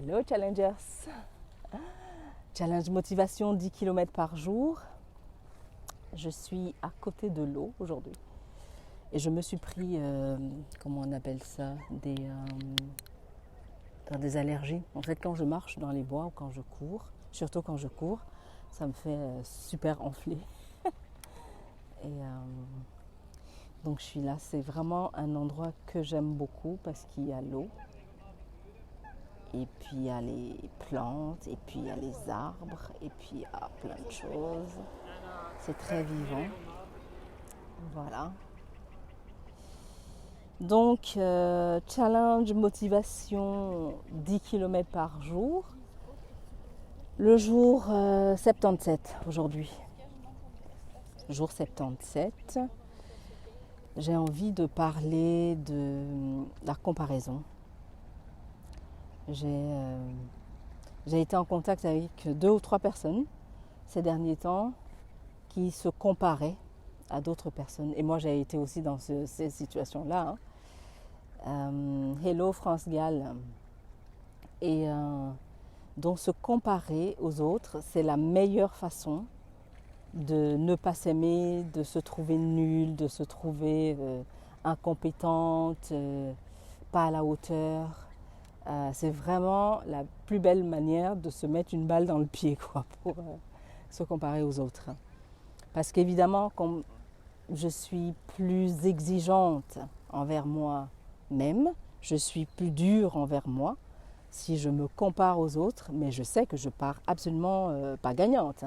Hello Challengers! Challenge motivation 10 km par jour. Je suis à côté de l'eau aujourd'hui et je me suis pris, comment on appelle ça, des allergies. En fait, quand je marche dans les bois ou quand je cours, surtout quand je cours, ça me fait super enfler. Et donc je suis là. C'est vraiment un endroit que j'aime beaucoup parce qu'il y a l'eau. Et puis il y a les plantes, et puis il y a les arbres, et puis il y a plein de choses. C'est très vivant. Voilà. Donc, challenge motivation 10 km par jour. Le jour 77 aujourd'hui. Jour 77. J'ai envie de parler de la comparaison. J'ai été en contact avec 2 ou 3 personnes ces derniers temps qui se comparaient à d'autres personnes. Et moi, j'ai été aussi dans ces situations-là. Hello France Gall. Et donc, se comparer aux autres, c'est la meilleure façon de ne pas s'aimer, de se trouver nulle, de se trouver incompétente, pas à la hauteur. C'est vraiment la plus belle manière de se mettre une balle dans le pied, quoi, pour se comparer aux autres. Parce qu'évidemment, comme je suis plus exigeante envers moi-même, je suis plus dure envers moi si je me compare aux autres, mais je sais que je pars absolument pas gagnante.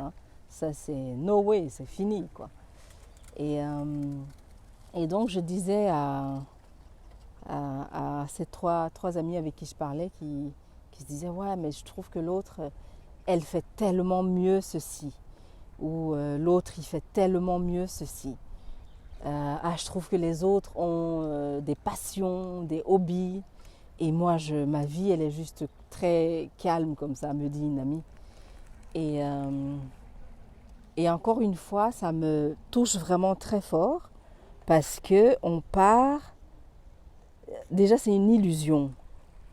Ça, c'est no way, c'est fini, quoi. Et donc, je disais à ces trois amis avec qui je parlais qui se disaient « Ouais, mais je trouve que l'autre, elle fait tellement mieux ceci. » Ou l'autre, il fait tellement mieux ceci. Je trouve que les autres ont des passions, des hobbies. Et moi, ma vie, elle est juste très calme comme ça, me dit une amie. Et encore une fois, ça me touche vraiment très fort parce qu'on part. Déjà, c'est une illusion,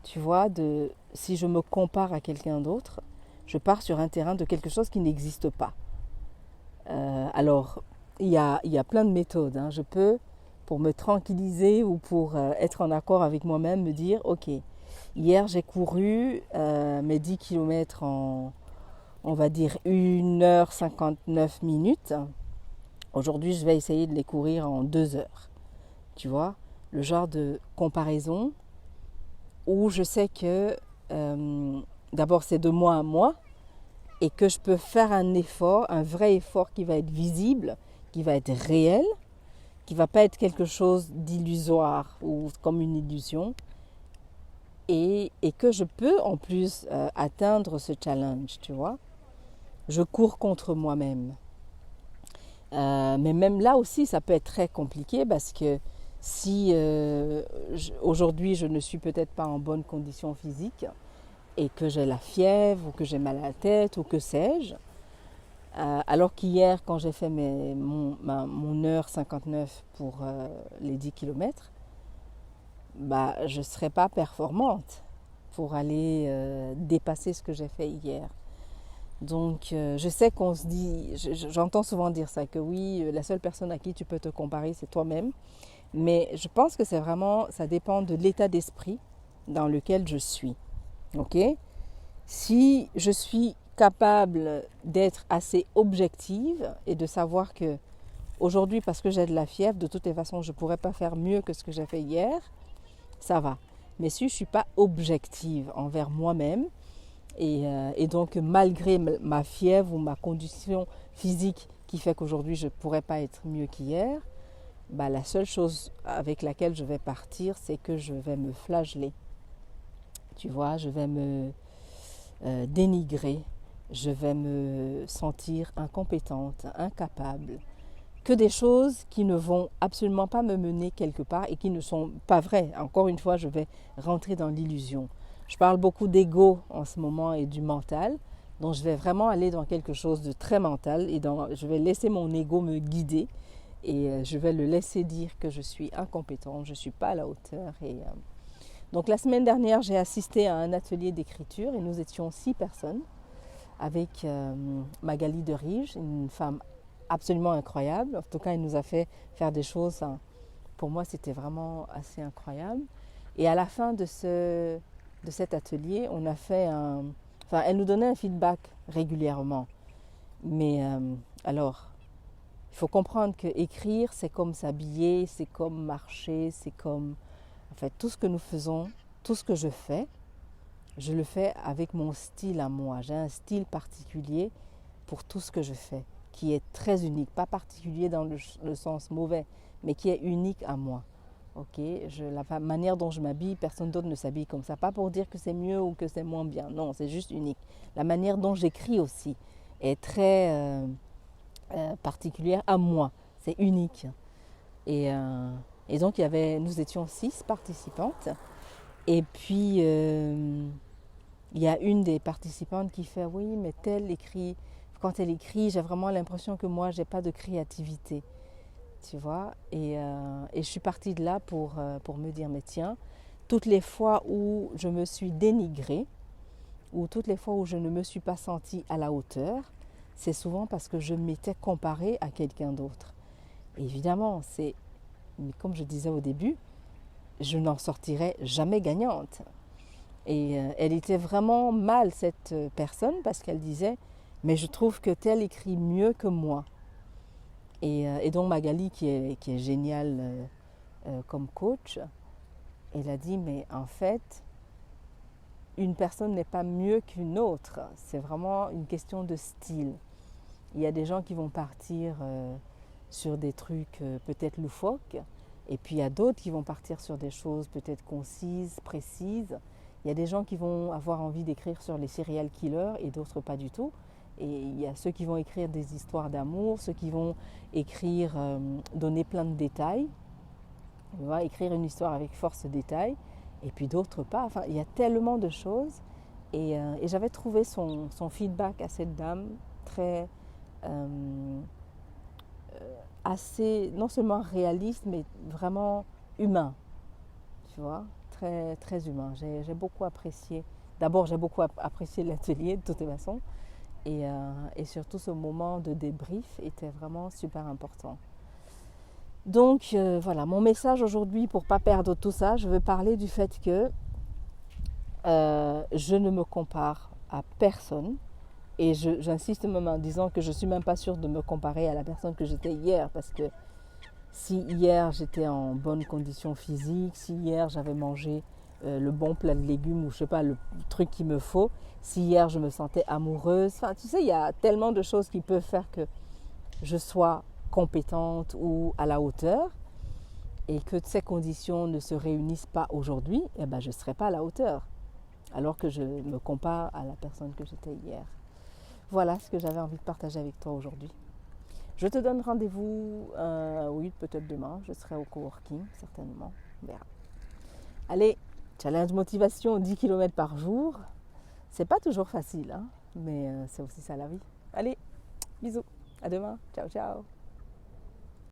tu vois, si je me compare à quelqu'un d'autre, je pars sur un terrain de quelque chose qui n'existe pas. Alors, il y a plein de méthodes. Je peux, pour me tranquilliser ou pour être en accord avec moi-même, me dire, ok, hier j'ai couru mes 10 km en, on va dire, 1h59 minutes. Aujourd'hui, je vais essayer de les courir en 2 heures. Tu vois, le genre de comparaison où je sais que d'abord c'est de moi à moi et que je peux faire un effort, un vrai effort qui va être visible, qui va être réel, qui ne va pas être quelque chose d'illusoire ou comme une illusion et que je peux en plus atteindre ce challenge, tu vois. Je cours contre moi-même. Mais même là aussi, ça peut être très compliqué parce que si aujourd'hui je ne suis peut-être pas en bonne condition physique et que j'ai la fièvre ou que j'ai mal à la tête ou que sais-je, alors qu'hier quand j'ai fait mon heure 59 pour les 10 km, je ne serais pas performante pour aller dépasser ce que j'ai fait hier. Donc, je sais qu'on se dit, j'entends souvent dire ça, que oui, la seule personne à qui tu peux te comparer, c'est toi-même. Mais je pense que c'est vraiment, ça dépend de l'état d'esprit dans lequel je suis. Ok ? Si je suis capable d'être assez objective et de savoir que aujourd'hui, parce que j'ai de la fièvre, de toutes les façons, je ne pourrais pas faire mieux que ce que j'ai fait hier, ça va. Mais si je ne suis pas objective envers moi-même, et donc malgré ma fièvre ou ma condition physique qui fait qu'aujourd'hui je ne pourrais pas être mieux qu'hier, la seule chose avec laquelle je vais partir, c'est que je vais me flageller. Tu vois, je vais me dénigrer, je vais me sentir incompétente, incapable. Que des choses qui ne vont absolument pas me mener quelque part et qui ne sont pas vraies. Encore une fois, je vais rentrer dans l'illusion. Je parle beaucoup d'ego en ce moment et du mental, donc je vais vraiment aller dans quelque chose de très mental et je vais laisser mon ego me guider et je vais le laisser dire que je suis incompétente, je ne suis pas à la hauteur. Donc la semaine dernière, j'ai assisté à un atelier d'écriture et nous étions 6 personnes avec Magali de Rige, une femme absolument incroyable. En tout cas, elle nous a fait faire des choses, hein, pour moi, c'était vraiment assez incroyable. Et à la fin de cet atelier, on a fait enfin, elle nous donnait un feedback régulièrement. Mais alors, il faut comprendre que écrire, c'est comme s'habiller, c'est comme marcher, c'est comme... En fait, tout ce que nous faisons, tout ce que je fais, je le fais avec mon style à moi. J'ai un style particulier pour tout ce que je fais, qui est très unique. Pas particulier dans le sens mauvais, mais qui est unique à moi. Okay, la manière dont je m'habille, personne d'autre ne s'habille comme ça. Pas pour dire que c'est mieux ou que c'est moins bien. Non, c'est juste unique. La manière dont j'écris aussi est très particulière à moi. C'est unique. Et donc, nous étions 6 participantes. Et puis, il y a une des participantes qui fait « Oui, mais quand elle écrit, j'ai vraiment l'impression que moi, je n'ai pas de créativité. » Tu vois, et je suis partie de là pour me dire, mais tiens, toutes les fois où je me suis dénigrée, ou toutes les fois où je ne me suis pas sentie à la hauteur, c'est souvent parce que je m'étais comparée à quelqu'un d'autre. Et évidemment, mais comme je disais au début, je n'en sortirais jamais gagnante. Et elle était vraiment mal, cette personne, parce qu'elle disait, mais je trouve que tel écrit mieux que moi. Et donc Magali, qui est géniale comme coach, elle a dit, mais en fait, une personne n'est pas mieux qu'une autre. C'est vraiment une question de style. Il y a des gens qui vont partir sur des trucs peut-être loufoques, et puis il y a d'autres qui vont partir sur des choses peut-être concises, précises. Il y a des gens qui vont avoir envie d'écrire sur les serial killers et d'autres pas du tout. Et il y a ceux qui vont écrire des histoires d'amour, ceux qui vont écrire, donner plein de détails. On va écrire une histoire avec force de détails, et puis d'autres pas. Enfin, il y a tellement de choses. Et j'avais trouvé son feedback à cette dame très assez, non seulement réaliste, mais vraiment humain. Tu vois, très, très humain. J'ai beaucoup apprécié. D'abord, j'ai beaucoup apprécié l'atelier de toute façon. Et surtout, ce moment de débrief était vraiment super important. Donc, voilà, mon message aujourd'hui, pour ne pas perdre tout ça, je veux parler du fait que je ne me compare à personne. Et j'insiste même en disant que je ne suis même pas sûre de me comparer à la personne que j'étais hier. Parce que si hier j'étais en bonne condition physique, si hier j'avais mangé le bon plat de légumes ou je sais pas, le truc qu'il me faut, si hier je me sentais amoureuse, enfin tu sais, il y a tellement de choses qui peuvent faire que je sois compétente ou à la hauteur, et que ces conditions ne se réunissent pas aujourd'hui, eh ben je ne serai pas à la hauteur, alors que je me compare à la personne que j'étais hier. Voilà ce que j'avais envie de partager avec toi aujourd'hui. Je te donne rendez-vous, oui, peut-être demain. Je serai au coworking, certainement. On verra. Allez, challenge motivation, 10 km par jour. C'est pas toujours facile, hein, mais c'est aussi ça la vie. Allez, bisous. À demain. Ciao, ciao.